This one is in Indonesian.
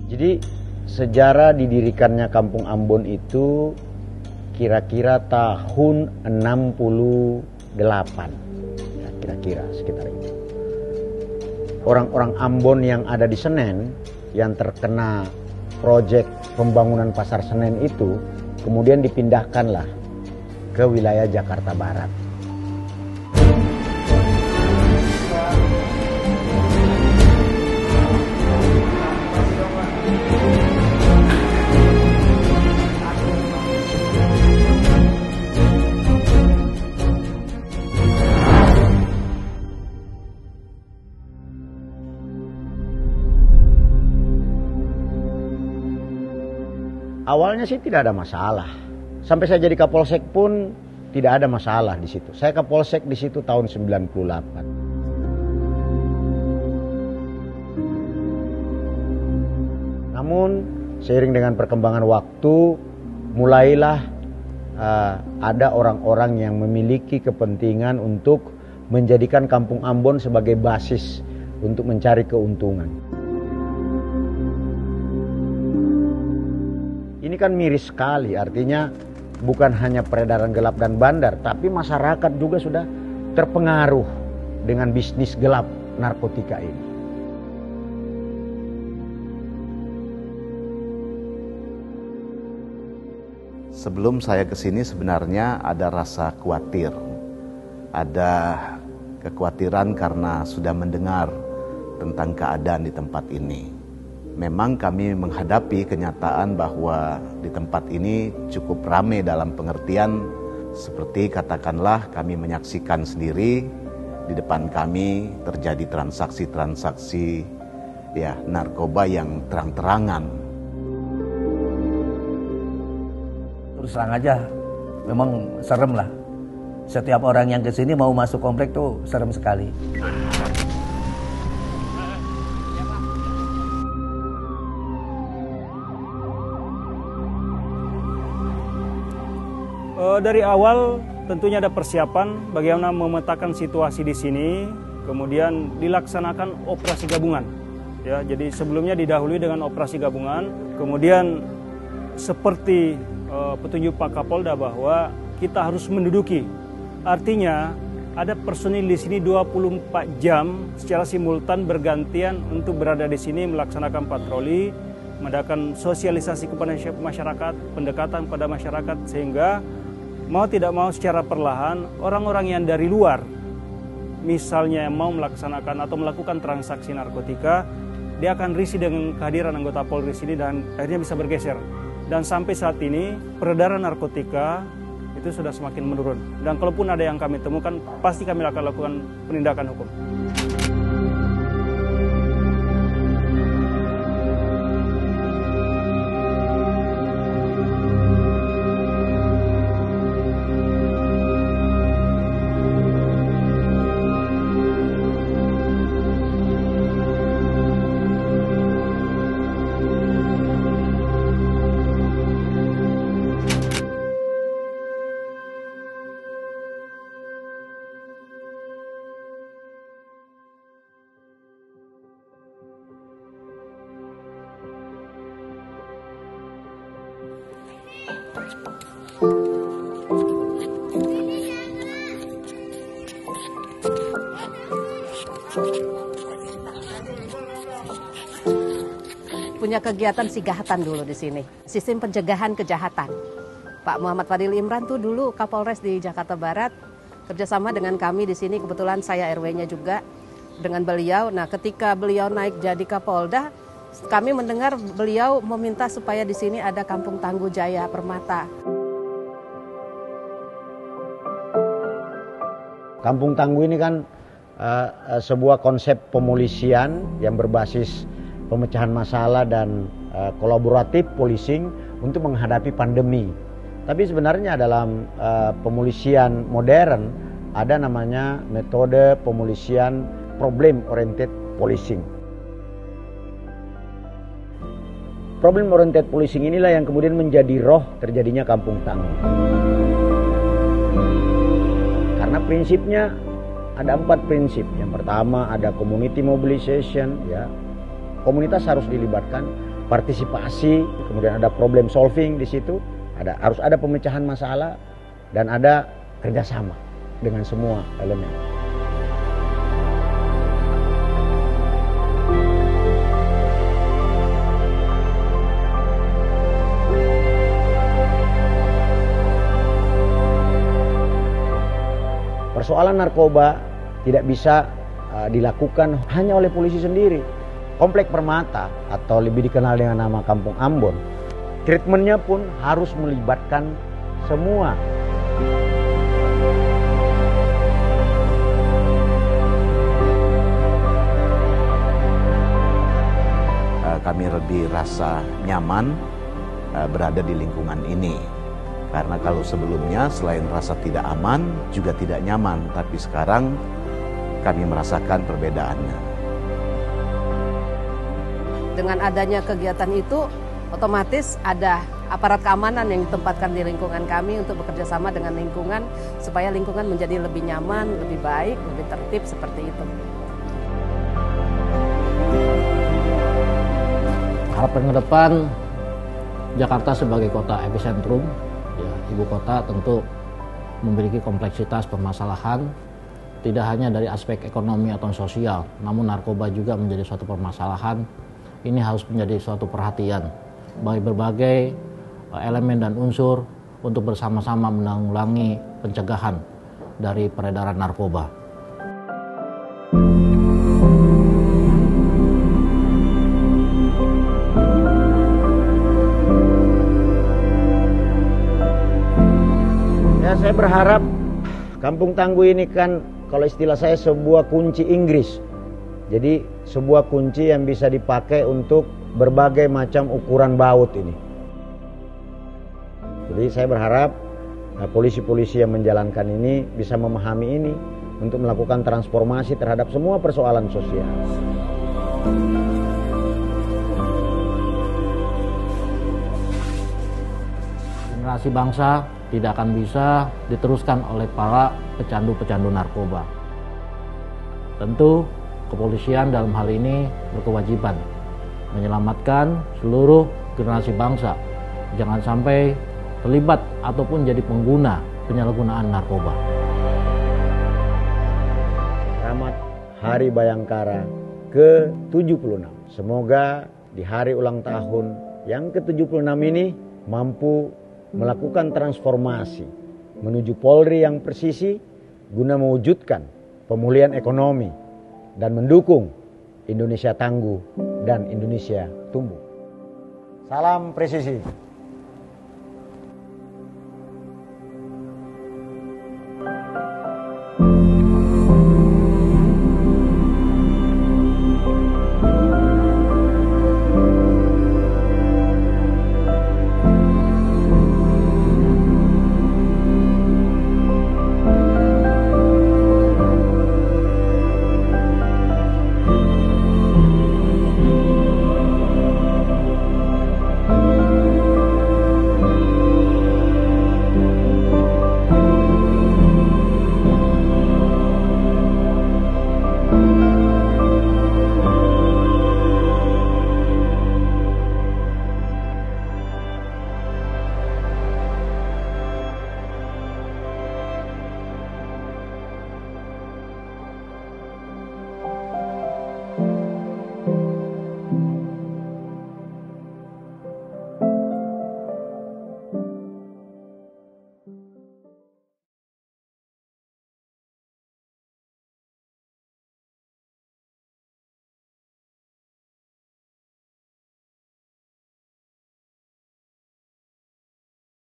Jadi sejarah didirikannya Kampung Ambon itu kira-kira tahun 68, ya, kira-kira sekitar itu. Orang-orang Ambon yang ada di Senen yang terkena proyek pembangunan pasar Senen itu kemudian dipindahkanlah ke wilayah Jakarta Barat. Awalnya sih tidak ada masalah. Sampai saya jadi Kapolsek pun tidak ada masalah di situ. Saya Kapolsek di situ tahun 98. Namun seiring dengan perkembangan waktu mulailah ada orang-orang yang memiliki kepentingan untuk menjadikan Kampung Ambon sebagai basis untuk mencari keuntungan. Ini kan miris sekali, artinya bukan hanya peredaran gelap dan bandar, tapi masyarakat juga sudah terpengaruh dengan bisnis gelap narkotika ini. Sebelum saya ke sini sebenarnya ada rasa khawatir. Ada kekhawatiran karena sudah mendengar tentang keadaan di tempat ini. Memang kami menghadapi kenyataan bahwa di tempat ini cukup ramai dalam pengertian seperti katakanlah kami menyaksikan sendiri di depan kami terjadi transaksi-transaksi ya narkoba yang terang-terangan. Terus terang aja, memang serem lah. Setiap orang yang kesini mau masuk komplek tuh serem sekali. Dari awal tentunya ada persiapan bagaimana memetakan situasi di sini, kemudian dilaksanakan operasi gabungan. Ya, jadi sebelumnya didahului dengan operasi gabungan, kemudian seperti petunjuk Pak Kapolda bahwa kita harus menduduki. Artinya ada personil di sini 24 jam secara simultan bergantian untuk berada di sini melaksanakan patroli, mengadakan sosialisasi kepada masyarakat, pendekatan pada masyarakat sehingga mau tidak mau secara perlahan orang-orang yang dari luar misalnya yang mau melaksanakan atau melakukan transaksi narkotika, dia akan risih dengan kehadiran anggota Polri sini dan akhirnya bisa bergeser. Dan sampai saat ini peredaran narkotika itu sudah semakin menurun. Dan kalaupun ada yang kami temukan, pasti kami akan lakukan penindakan hukum. Punya kegiatan sigahatan dulu di sini, sistem pencegahan kejahatan. Pak Muhammad Fadil Imran tuh dulu Kapolres di Jakarta Barat, kerjasama dengan kami di sini, kebetulan saya RW-nya juga dengan beliau. Nah, ketika beliau naik jadi Kapolda, kami mendengar beliau meminta supaya di sini ada Kampung Tangguh Jaya Permata. Kampung Tangguh ini kan sebuah konsep pemolisian yang berbasis pemecahan masalah dan kolaboratif policing untuk menghadapi pandemi. Tapi sebenarnya dalam pemolisian modern ada namanya metode pemolisian problem oriented policing. Problem oriented policing inilah yang kemudian menjadi roh terjadinya Kampung Tangguh. Karena prinsipnya ada 4 prinsip. Yang pertama ada community mobilization, ya. Komunitas harus dilibatkan. partisipasi, kemudian ada problem solving di situ, harus ada pemecahan masalah dan ada kerjasama dengan semua elemen. Persoalan narkoba tidak bisa dilakukan hanya oleh polisi sendiri. Komplek Permata atau lebih dikenal dengan nama Kampung Ambon, treatmentnya pun harus melibatkan semua. Kami lebih rasa nyaman berada di lingkungan ini. Karena kalau sebelumnya selain rasa tidak aman, juga tidak nyaman. Tapi sekarang kami merasakan perbedaannya. Dengan adanya kegiatan itu, otomatis ada aparat keamanan yang ditempatkan di lingkungan kami untuk bekerja sama dengan lingkungan, supaya lingkungan menjadi lebih nyaman, lebih baik, lebih tertib seperti itu. Harapan ke depan, Jakarta sebagai kota epicentrum, ya, ibu kota tentu memiliki kompleksitas permasalahan, tidak hanya dari aspek ekonomi atau sosial, namun narkoba juga menjadi suatu permasalahan. Ini harus menjadi suatu perhatian bagi berbagai elemen dan unsur untuk bersama-sama menanggulangi pencegahan dari peredaran narkoba. Ya, saya berharap Kampung Tangguh ini kan kalau istilah saya sebuah kunci Inggris. Jadi sebuah kunci yang bisa dipakai untuk berbagai macam ukuran baut ini. Jadi saya berharap polisi-polisi yang menjalankan ini bisa memahami ini untuk melakukan transformasi terhadap semua persoalan sosial. Generasi bangsa tidak akan bisa diteruskan oleh para pecandu-pecandu narkoba. Tentu kepolisian dalam hal ini berkewajiban menyelamatkan seluruh generasi bangsa, jangan sampai terlibat ataupun jadi pengguna penyalahgunaan narkoba. Selamat Hari Bayangkara ke-76. Semoga di hari ulang tahun yang ke-76 ini mampu melakukan transformasi menuju Polri yang presisi guna mewujudkan pemulihan ekonomi dan mendukung Indonesia tangguh dan Indonesia tumbuh. Salam presisi.